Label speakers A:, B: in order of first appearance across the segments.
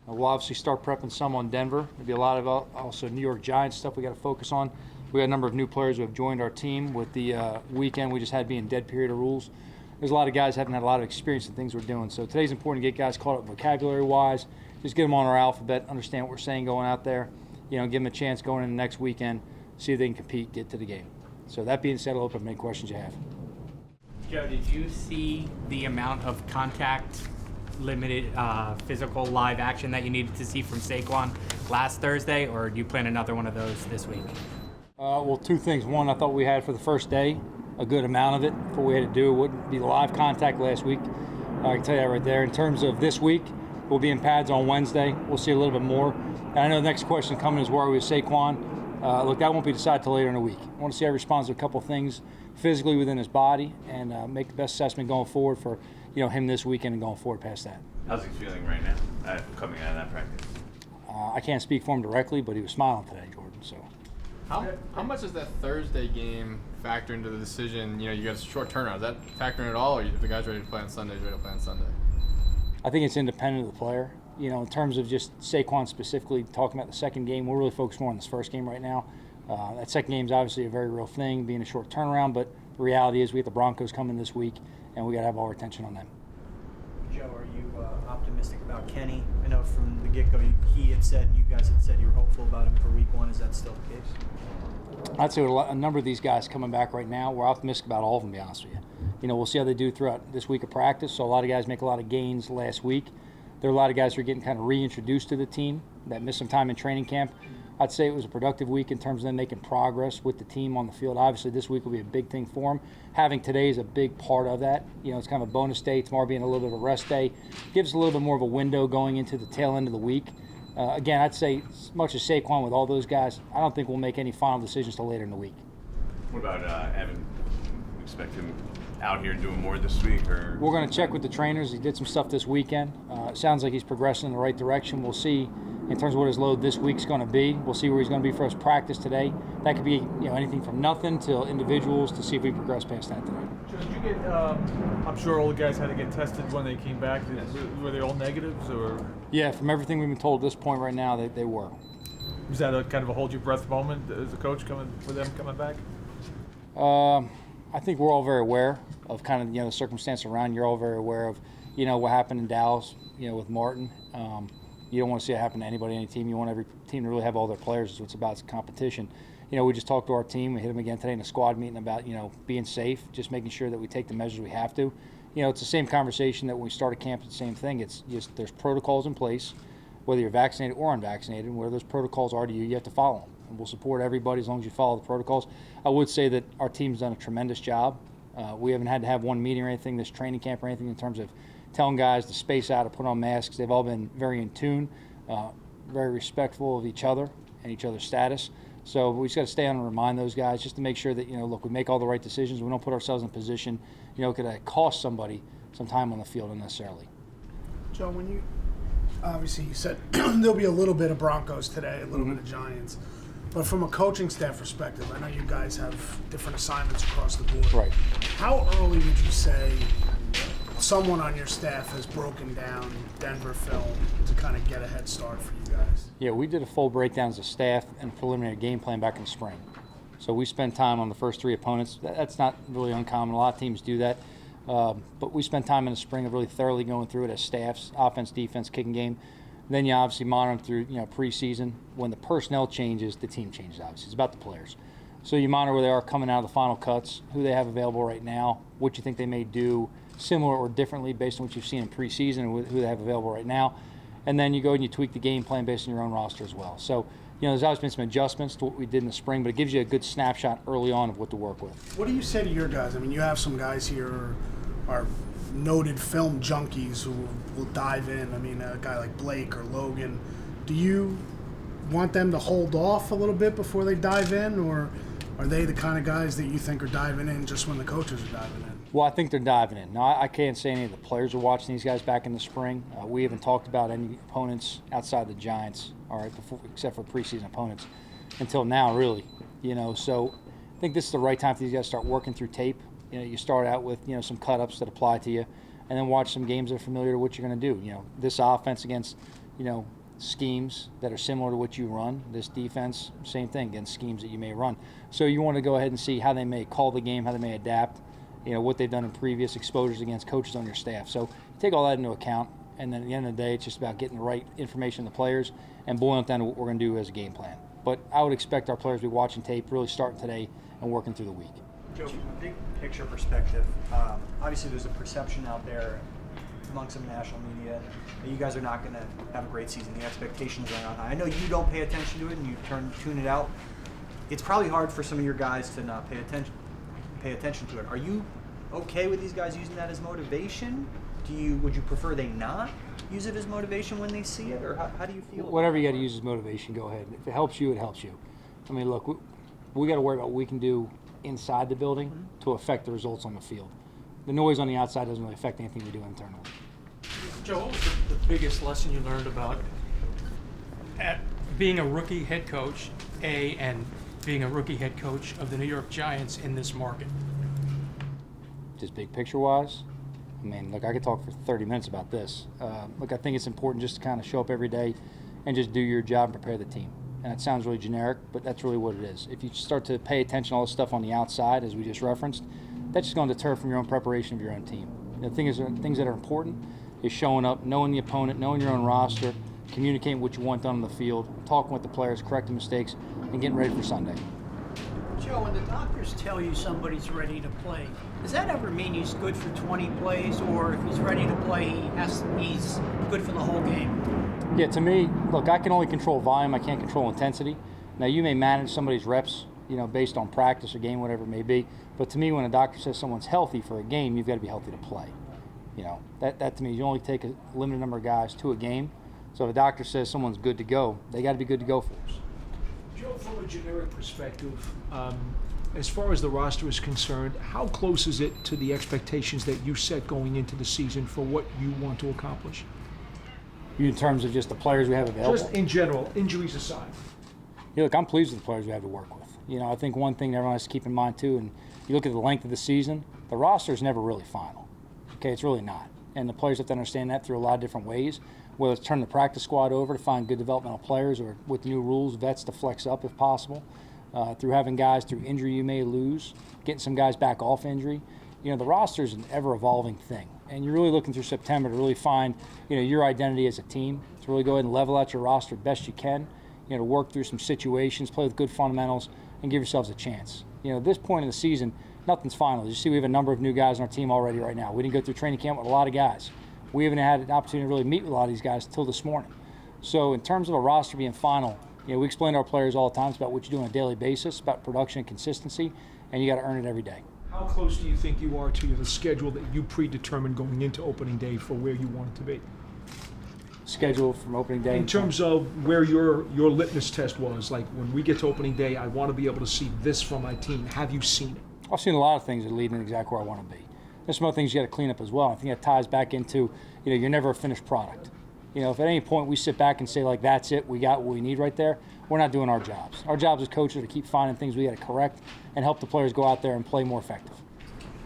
A: We'll obviously start prepping some on Denver. There'll be a lot of also New York Giants stuff we got to focus on. We got a number of new players who have joined our team with the weekend we just had being dead period of rules. There's a lot of guys who haven't had a lot of experience in things we're doing. So today's important to get guys caught up vocabulary-wise. Just get them on our alphabet, understand what we're saying going out there. Give them a chance going into next weekend, see if they can compete, get to the game. So that being said, I'll open up any questions you have.
B: Joe, did you see the amount of contact, limited physical live action that you needed to see from Saquon last Thursday, or do you plan another one of those this week?
A: Well, two things. One, I thought we had for the first day a good amount of it for what we had to do. It wouldn't be the live contact last week. I can tell you that right there. In terms of this week, we'll be in pads on Wednesday. We'll see a little bit more. And I know the next question coming is where are we with Saquon? Look, that won't be decided till later in the week. I want to see how he responds to a couple of things physically within his body and make the best assessment going forward for him this weekend and going forward past that.
C: How's he feeling right now coming out of that practice?
A: I can't speak for him directly, but he was smiling today, Jordan. So.
D: How much does that Thursday game factor into the decision? You got a short turnaround. Does that factor in at all, or if the guy's ready to play on Sunday, he's ready to play on Sunday?
A: I think it's independent of the player. In terms of just Saquon specifically, talking about the second game, we're really focused more on this first game right now. That second game is obviously a very real thing, being a short turnaround, but the reality is we have the Broncos coming this week, and we got to have all our attention on them.
E: Joe, are you optimistic about Kenny? I know from the get-go he had said, you guys had said you were hopeful about him for week one. Is that still the case?
A: I'd say a number of these guys coming back right now, we're optimistic about all of them, to be honest with you. We'll see how they do throughout this week of practice. So a lot of guys make a lot of gains last week. There are a lot of guys who are getting kind of reintroduced to the team that missed some time in training camp. I'd say it was a productive week in terms of them making progress with the team on the field. Obviously, this week will be a big thing for them. Having today is a big part of that. It's kind of a bonus day. Tomorrow being a little bit of a rest day gives us a little bit more of a window going into the tail end of the week. Again, I'd say as much as Saquon with all those guys, I don't think we'll make any final decisions till later in the week.
C: What about Evan? Expect him out here doing more this week? Or
A: we're going to check with the trainers. He did some stuff this weekend. It sounds like he's progressing in the right direction. We'll see in terms of what his load this week's going to be. We'll see where he's going to be for his practice today. That could be anything from nothing till individuals to see if we progress past that today.
F: Joe, did you get? I'm sure all the guys had to get tested when they came back. Were they all negatives, or?
A: Yeah, from everything we've been told at this point right now, they were.
F: Was that a kind of a hold your breath moment as a coach coming back?
A: I think we're all very aware of kind of the circumstance around. You're all very aware of what happened in Dallas with Martin. You don't want to see it happen to anybody, any team. You want every team to really have all their players. It's what it's about. It's competition. We just talked to our team. We hit them again today in a squad meeting about being safe, just making sure that we take the measures we have to. It's the same conversation that when we started camp. It's the same thing. It's just there's protocols in place, whether you're vaccinated or unvaccinated. And where those protocols are to you, you have to follow them. And we'll support everybody as long as you follow the protocols. I would say that our team's done a tremendous job. We haven't had to have one meeting or anything this training camp or anything in terms of telling guys to space out, to put on masks. They've all been very in tune, very respectful of each other and each other's status. So we just got to stay on and remind those guys just to make sure that, look, we make all the right decisions. We don't put ourselves in a position, could cost somebody some time on the field unnecessarily.
G: Joe, when you obviously you said there'll be a little bit of Broncos today, a little bit of Giants. But from a coaching staff perspective, I know you guys have different assignments across the board.
A: Right.
G: How early would you say someone on your staff has broken down Denver film to kind of get a head start for you guys?
A: Yeah, we did a full breakdown as a staff and preliminary game plan back in the spring. So we spent time on the first three opponents. That's not really uncommon. A lot of teams do that. But we spent time in the spring of really thoroughly going through it as staffs, offense, defense, kicking game. Then you obviously monitor through preseason. When the personnel changes, the team changes, obviously. It's about the players. So you monitor where they are coming out of the final cuts, who they have available right now, what you think they may do similar or differently based on what you've seen in preseason and who they have available right now. And then you go and you tweak the game plan based on your own roster as well. So, there's always been some adjustments to what we did in the spring, but it gives you a good snapshot early on of what to work with.
G: What do you say to your guys? I mean, you have some guys here are noted film junkies who will dive in. I mean, a guy like Blake or Logan. Do you want them to hold off a little bit before they dive in, or are they the kind of guys that you think are diving in just when the coaches are diving in?
A: Well, I think they're diving in. Now, I can't say any of the players are watching these guys back in the spring. We haven't talked about any opponents outside the Giants, all right, except for preseason opponents, until now, really. So I think this is the right time for these guys to start working through tape. You start out with some cut-ups that apply to you, and then watch some games that are familiar to what you're going to do. This offense against schemes that are similar to what you run. This defense, same thing, against schemes that you may run. So you want to go ahead and see how they may call the game, how they may adapt, what they've done in previous exposures against coaches on your staff. So take all that into account, and then at the end of the day, it's just about getting the right information to the players and boiling it down to what we're going to do as a game plan. But I would expect our players to be watching tape, really starting today and working through the week.
E: Joe, from a big picture perspective, obviously there's a perception out there among some national media that you guys are not going to have a great season. The expectations are not high. I know you don't pay attention to it and you tune it out. It's probably hard for some of your guys to not pay attention to it. Are you okay with these guys using that as motivation? Would you prefer they not use it as motivation when they see it, or how do you feel?
A: Whatever you got to use as motivation, go ahead. If it helps you, it helps you. I mean, look, we got to worry about what we can do inside the building to affect the results on the field. The noise on the outside doesn't really affect anything we do internally.
H: Joe, what was the biggest lesson you learned about being a rookie head coach, and being a rookie head coach of the New York Giants in this market?
A: Just big picture-wise, I mean, look, I could talk for 30 minutes about this. Look, I think it's important just to kind of show up every day and just do your job and prepare the team. And it sounds really generic, but that's really what it is. If you start to pay attention to all this stuff on the outside, as we just referenced, that's just going to deter from your own preparation of your own team. The thing is, things that are important is showing up, knowing the opponent, knowing your own roster, communicating what you want done on the field, talking with the players, correcting mistakes, and getting ready for Sunday.
I: Joe, when the doctors tell you somebody's ready to play, does that ever mean he's good for 20 plays, or if he's ready to play, he's good for the whole game?
A: Yeah, to me, look, I can only control volume. I can't control intensity. Now, you may manage somebody's reps, based on practice or game, whatever it may be. But to me, when a doctor says someone's healthy for a game, you've got to be healthy to play. That to me, you only take a limited number of guys to a game. So if a doctor says someone's good to go, they got to be good to go for us.
J: Joe, from a generic perspective, as far as the roster is concerned, how close is it to the expectations that you set going into the season for what you want to accomplish?
A: In terms of just the players we have available?
J: Just in general, injuries aside.
A: Look, I'm pleased with the players we have to work with. I think one thing everyone has to keep in mind too, and you look at the length of the season, the roster is never really final. Okay, it's really not. And the players have to understand that through a lot of different ways, whether it's turn the practice squad over to find good developmental players, or with new rules, vets to flex up if possible, through having guys through injury you may lose, getting some guys back off injury. The roster is an ever-evolving thing. And you're really looking through September to really find, your identity as a team, to really go ahead and level out your roster best you can, to work through some situations, play with good fundamentals, and give yourselves a chance. At this point in the season, nothing's final. You see, we have a number of new guys on our team already right now. We didn't go through training camp with a lot of guys. We haven't had an opportunity to really meet with a lot of these guys until this morning. So in terms of a roster being final, we explain to our players all the time, it's about what you do on a daily basis, about production and consistency, and you got to earn it every day.
J: How close do you think you are to the schedule that you predetermined going into opening day for where you want it to be?
A: Schedule from opening day?
J: In terms of where your litmus test was, like when we get to opening day, I want to be able to see this from my team. Have you seen it?
A: I've seen a lot of things that lead in exactly where I want to be. There's some other things you got to clean up as well. I think that ties back into, you're never a finished product. If at any point we sit back and say, like, that's it, we got what we need right there, we're not doing our jobs. Our jobs as coaches are to keep finding things we got to correct and help the players go out there and play more effective.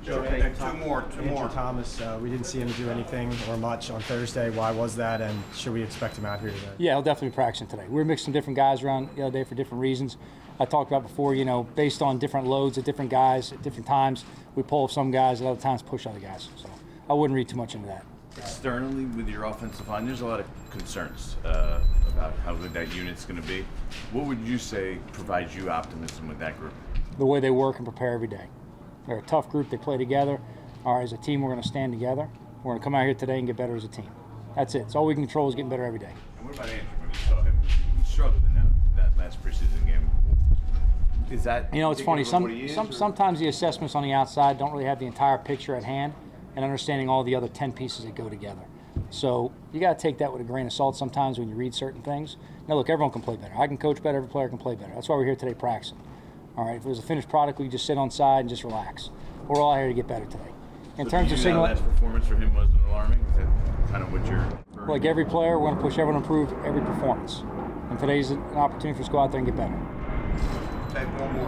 C: Joe, two more.
K: Thomas, we didn't see him do anything or much on Thursday. Why was that, and should we expect him out here today?
A: Yeah, he'll definitely be practicing today. We were mixing different guys around the other day for different reasons. I talked about before, based on different loads at different guys at different times, we pull some guys, at other times push other guys. So I wouldn't read too much into that.
C: Externally, with your offensive line, there's a lot of concerns about how good that unit's going to be. What would you say provides you optimism with that group?
A: The way they work and prepare every day. They're a tough group. They play together. All right, as a team, we're going to stand together. We're going to come out here today and get better as a team. That's it. It's all we can control is getting better every day.
C: And what about Andrew? When you saw him, he struggled in that last preseason game. Is that
A: it's funny. Sometimes the assessments on the outside don't really have the entire picture at hand and understanding all the other 10 pieces that go together. So you got to take that with a grain of salt sometimes when you read certain things. Now, look, everyone can play better. I can coach better. Every player can play better. That's why we're here today practicing. All right, if it was a finished product, we could just sit on side and just relax. We're all here to get better today. In terms of
C: signal, that last performance for him wasn't alarming. Is that kind of what you're?
A: Like every player, we're going to push everyone to improve every performance. And today's an opportunity for us to go out there and get better.
C: Okay, one more.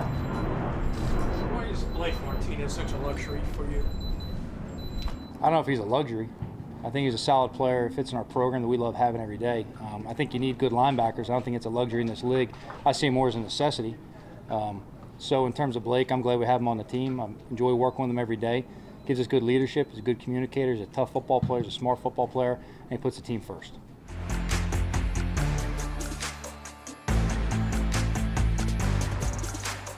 H: Why is Blake Martinez such a luxury for you?
A: I don't know if he's a luxury. I think he's a solid player. Fits in our program that we love having every day. I think you need good linebackers. I don't think it's a luxury in this league. I see him more as a necessity. So in terms of Blake, I'm glad we have him on the team. I enjoy working with him every day. Gives us good leadership. He's a good communicator. He's a tough football player. He's a smart football player, and he puts the team first.